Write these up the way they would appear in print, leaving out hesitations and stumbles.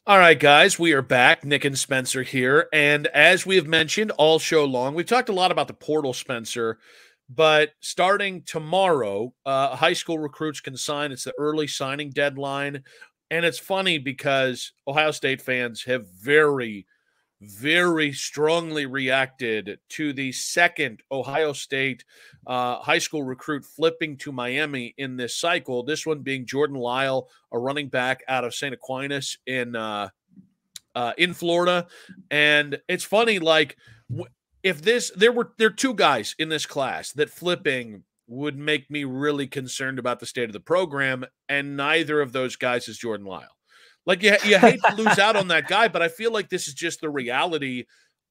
All right, guys, we are back. Nick and Spencer here. And as we have mentioned all show long, we've talked a lot about the portal, Spencer. But starting tomorrow, high school recruits can sign. It's the early signing deadline. And it's funny because Ohio State fans have very strongly reacted to the second Ohio State high school recruit flipping to Miami in this cycle. This one being Jordan Lyle, a running back out of St. Aquinas in Florida. And it's funny, like if there are two guys in this class that flipping would make me really concerned about the state of the program, and neither of those guys is Jordan Lyle. Like you hate to lose out on that guy, but I feel like this is just the reality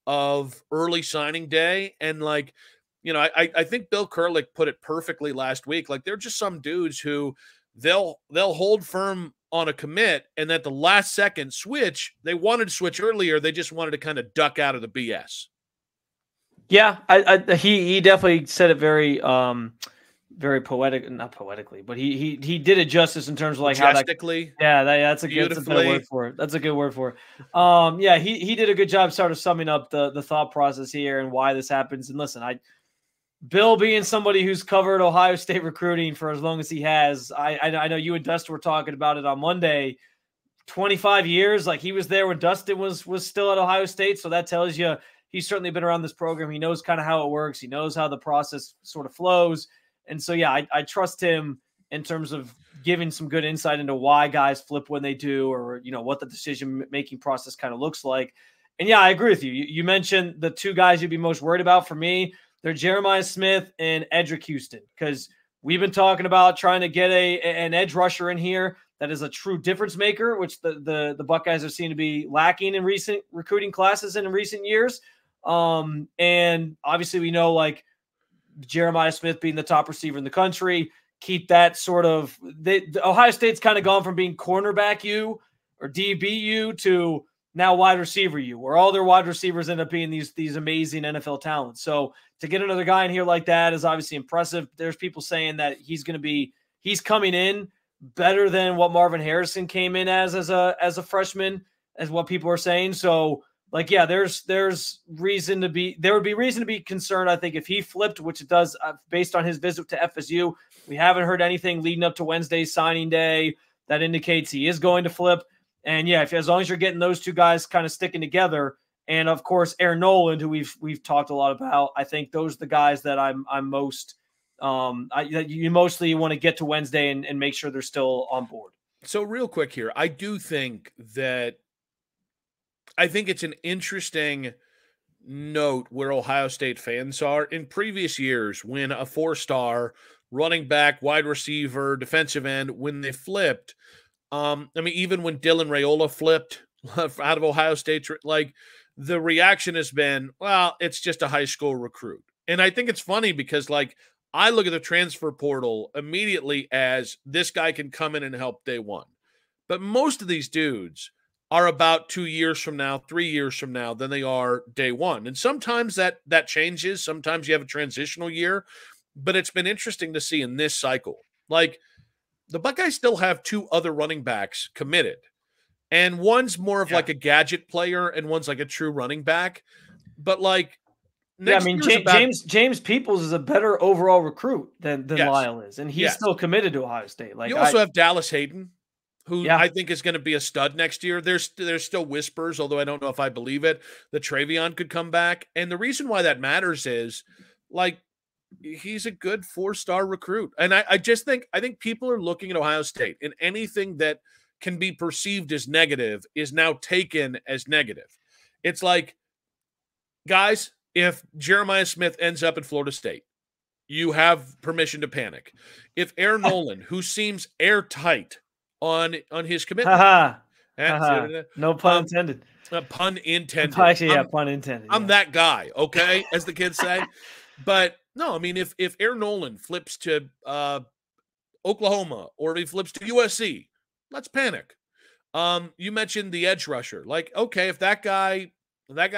of early signing day. And like, I think Bill Kurlick put it perfectly last week. Like there are just some dudes who they'll hold firm on a commit, and at the last second switch. They wanted to switch earlier. They just wanted to kind of duck out of the BS. Yeah, he definitely said it very very poetic, not poetically, but he did it justice in terms of like how that. Yeah, that's a good word for it. That's a good word for it. Yeah, he did a good job sort of summing up the thought process here and why this happens. And listen, Bill being somebody who's covered Ohio State recruiting for as long as he has, I know you and Dustin were talking about it on Monday. 25 years, like he was there when Dustin was still at Ohio State, so that tells you he's certainly been around this program. He knows kind of how it works. He knows how the process sort of flows. And so, yeah, I trust him in terms of giving some good insight into why guys flip when they do, or, what the decision-making process kind of looks like. And, yeah, I agree with you. You mentioned the two guys you'd be most worried about. For me, they're Jeremiah Smith and Edric Houston, because we've been talking about trying to get an edge rusher in here that is a true difference maker, which the Buckeyes have seemed to be lacking in recent recruiting classes and in recent years. And obviously we know, like, Jeremiah Smith being the top receiver in the country, keep that sort of Ohio State's kind of gone from being cornerback U or DB U to now wide receiver U, where all their wide receivers end up being these amazing NFL talents. So to get another guy in here like that is obviously impressive. There's people saying that he's coming in better than what Marvin Harrison came in as a freshman, as what people are saying. So, like, yeah, there would be reason to be concerned, I think, if he flipped, which it does based on his visit to FSU. We haven't heard anything leading up to Wednesday's signing day that indicates he is going to flip. And yeah, as long as you're getting those two guys kind of sticking together, and of course Aaron Noland, who we've talked a lot about, I think those are the guys that I'm most that you mostly want to get to Wednesday and make sure they're still on board. So real quick here, I think it's an interesting note where Ohio State fans are. In previous years, when a four-star running back, wide receiver, defensive end, when they flipped, even when Dylan Raiola flipped out of Ohio State, like the reaction has been, well, it's just a high school recruit. And I think it's funny because, like, I look at the transfer portal immediately as this guy can come in and help day one. But most of these dudes are about 2 years from now, 3 years from now than they are day one. And sometimes that changes. Sometimes you have a transitional year. But it's been interesting to see in this cycle. Like, the Buckeyes still have two other running backs committed. And one's more of like a gadget player and one's like a true running back. But like, James Peoples is a better overall recruit than Lyle is. And he's still committed to Ohio State. Like, you also have Dallas Hayden, who I think is going to be a stud next year. There's still whispers, although I don't know if I believe it, that Travion could come back. And the reason why that matters is, like, he's a good four-star recruit. And I think people are looking at Ohio State, and anything that can be perceived as negative is now taken as negative. It's like, guys, if Jeremiah Smith ends up at Florida State, you have permission to panic. If Aaron Noland, who seems airtight on his commitment, no pun intended. Pun intended. Actually, pun intended. I'm that guy, okay, as the kids say. But no, I mean, if Aaron Noland flips to Oklahoma or if he flips to USC, let's panic. You mentioned the edge rusher. Like, okay, if that guy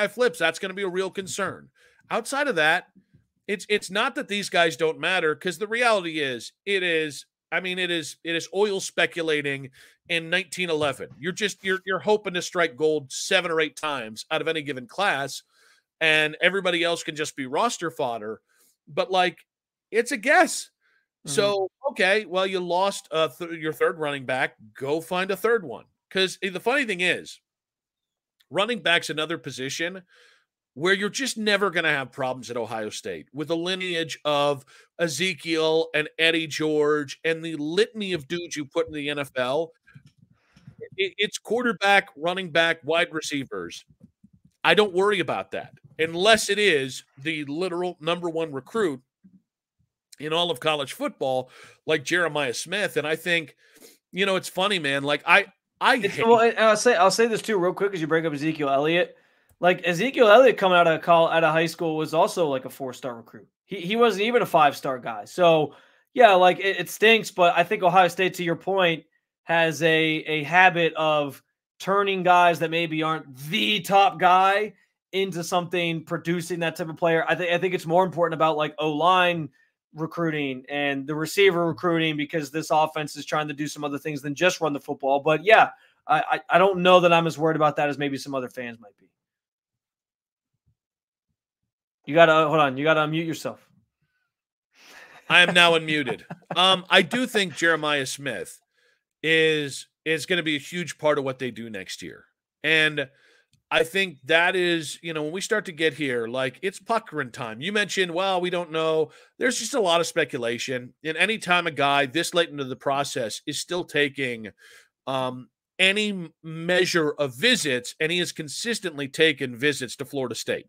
flips, that's going to be a real concern. Outside of that, it's not that these guys don't matter, because the reality is, it is I mean, it is oil speculating in 1911. You're hoping to strike gold 7 or 8 times out of any given class, and everybody else can just be roster fodder. But like, it's a guess. So okay, well, you lost your third running back. Go find a third one. Because the funny thing is, running back's another position where you're just never going to have problems at Ohio State with the lineage of Ezekiel and Eddie George and the litany of dudes you put in the NFL. It's quarterback, running back, wide receivers. I don't worry about that unless it is the literal number one recruit in all of college football, like Jeremiah Smith. And I think, it's funny, man. Like I'll say this too real quick as you bring up Ezekiel Elliott. Like Ezekiel Elliott coming out of high school was also like a 4-star recruit. He wasn't even a 5-star guy. So yeah, like it stinks, but I think Ohio State, to your point, has a habit of turning guys that maybe aren't the top guy into something, producing that type of player. I think it's more important about like O-line recruiting and the receiver recruiting, because this offense is trying to do some other things than just run the football. But yeah, I don't know that I'm as worried about that as maybe some other fans might be. You gotta hold on. You gotta unmute yourself. I am now unmuted. I do think Jeremiah Smith is going to be a huge part of what they do next year, and I think that is, when we start to get here, like it's puckering time. You mentioned, well, we don't know. There's just a lot of speculation, and anytime a guy this late into the process is still taking any measure of visits, and he has consistently taken visits to Florida State,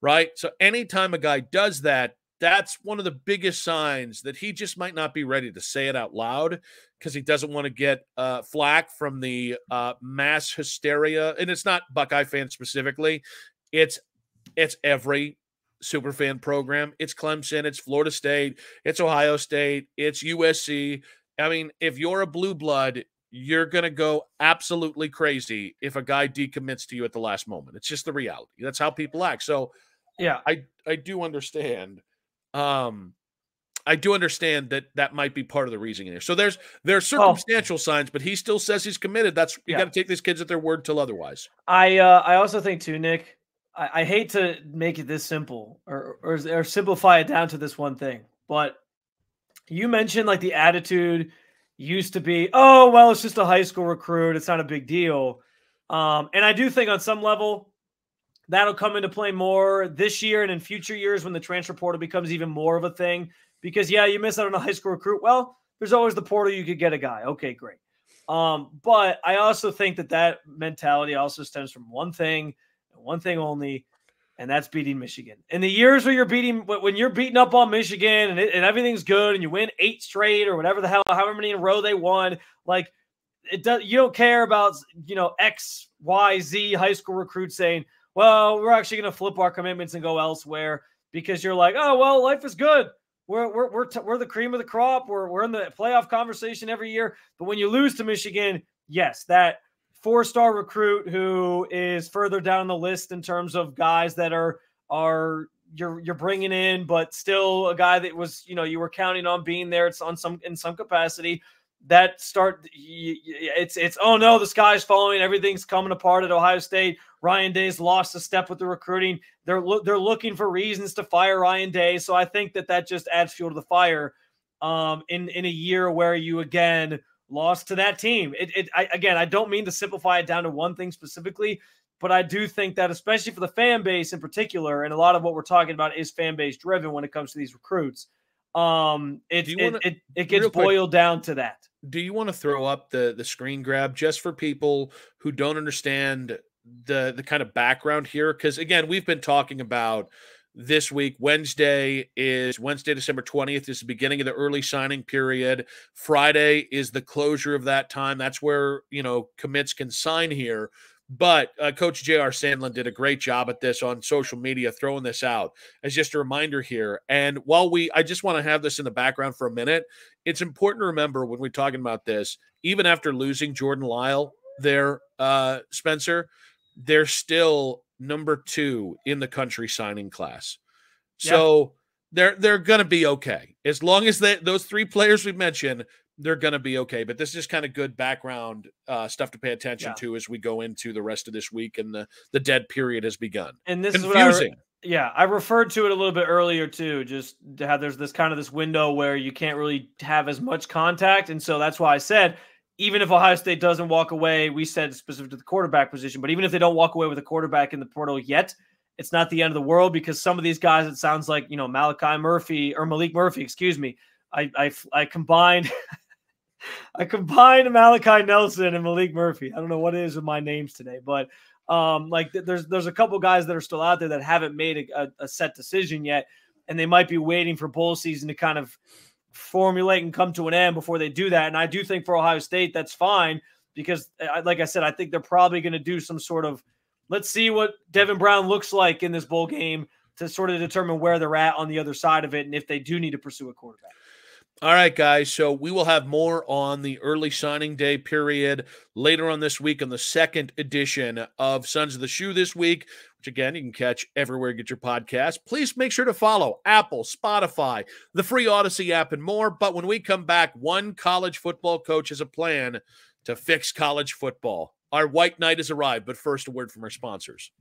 right? So anytime a guy does that, that's one of the biggest signs that he just might not be ready to say it out loud because he doesn't want to get flack from the mass hysteria. And it's not Buckeye fans specifically. It's every superfan program. It's Clemson. It's Florida State. It's Ohio State. It's USC. I mean, if you're a blue blood, you're going to go absolutely crazy if a guy decommits to you at the last moment. It's just the reality. That's how people act. So yeah, I do understand. I do understand that might be part of the reasoning there. So there's circumstantial signs, but he still says he's committed. You got to take these kids at their word till otherwise. I also think too, Nick, I hate to make it this simple or simplify it down to this one thing, but you mentioned like the attitude used to be, oh, well, it's just a high school recruit. It's not a big deal. And I do think on some level that'll come into play more this year and in future years when the transfer portal becomes even more of a thing. Because, yeah, you miss out on a high school recruit. Well, there's always the portal. You could get a guy. Okay, great. But I also think that mentality also stems from one thing and one thing only, and that's beating Michigan. In the years where when you're beating up on Michigan and everything's good and you win 8 straight or whatever the hell, however many in a row they won, like you don't care about, X, Y, Z high school recruits saying, well, we're actually going to flip our commitments and go elsewhere because you're like, oh, well, life is good. We're the cream of the crop. We're in the playoff conversation every year. But when you lose to Michigan, yes, that 4-star recruit who is further down the list in terms of guys that you're bringing in, but still a guy that was, you were counting on being there. It's in some capacity. It's oh no, the sky's falling, everything's coming apart at Ohio State. Ryan Day's lost a step with the recruiting. They're looking for reasons to fire Ryan Day. So I think that just adds fuel to the fire in a year where you again lost to that team. I don't mean to simplify it down to one thing specifically, but I do think that especially for the fan base in particular, and a lot of what we're talking about is fan base driven when it comes to these recruits. It gets boiled down to that. Do you want to throw up the screen grab just for people who don't understand the kind of background here? Because again, we've been talking about this week. Wednesday, December 20th is the beginning of the early signing period. Friday is the closure of that time. That's where, commits can sign here. But Coach J.R. Sandlin did a great job at this on social media, throwing this out as just a reminder here. And while I just want to have this in the background for a minute, it's important to remember when we're talking about this, even after losing Jordan Lyle there, Spencer, they're still number 2 in the country signing class. So they're going to be okay. As long as those 3 players we mentioned, they're going to be okay. But this is just kind of good background stuff to pay attention to as we go into the rest of this week, and the dead period has begun. And this confusing. is what I referred to it a little bit earlier too, just to have there's this window where you can't really have as much contact. And so that's why I said, even if Ohio State doesn't walk away, we said specific to the quarterback position, but even if they don't walk away with a quarterback in the portal yet, it's not the end of the world, because some of these guys, it sounds like, Malik Murphy, excuse me. I combined I combined Malachi Nelson and Malik Murphy. I don't know what it is with my names today, but there's a couple guys that are still out there that haven't made a set decision yet, and they might be waiting for bowl season to kind of formulate and come to an end before they do that. And I do think for Ohio State, that's fine, because like I said, I think they're probably going to do some sort of, let's see what Devin Brown looks like in this bowl game to sort of determine where they're at on the other side of it, and if they do need to pursue a quarterback. All right, guys, so we will have more on the early signing day period later on this week on the second edition of Sons of the Shoe this week, which, again, you can catch everywhere you get your podcast. Please make sure to follow Apple, Spotify, the free Odyssey app, and more. But when we come back, one college football coach has a plan to fix college football. Our white knight has arrived, but first, a word from our sponsors.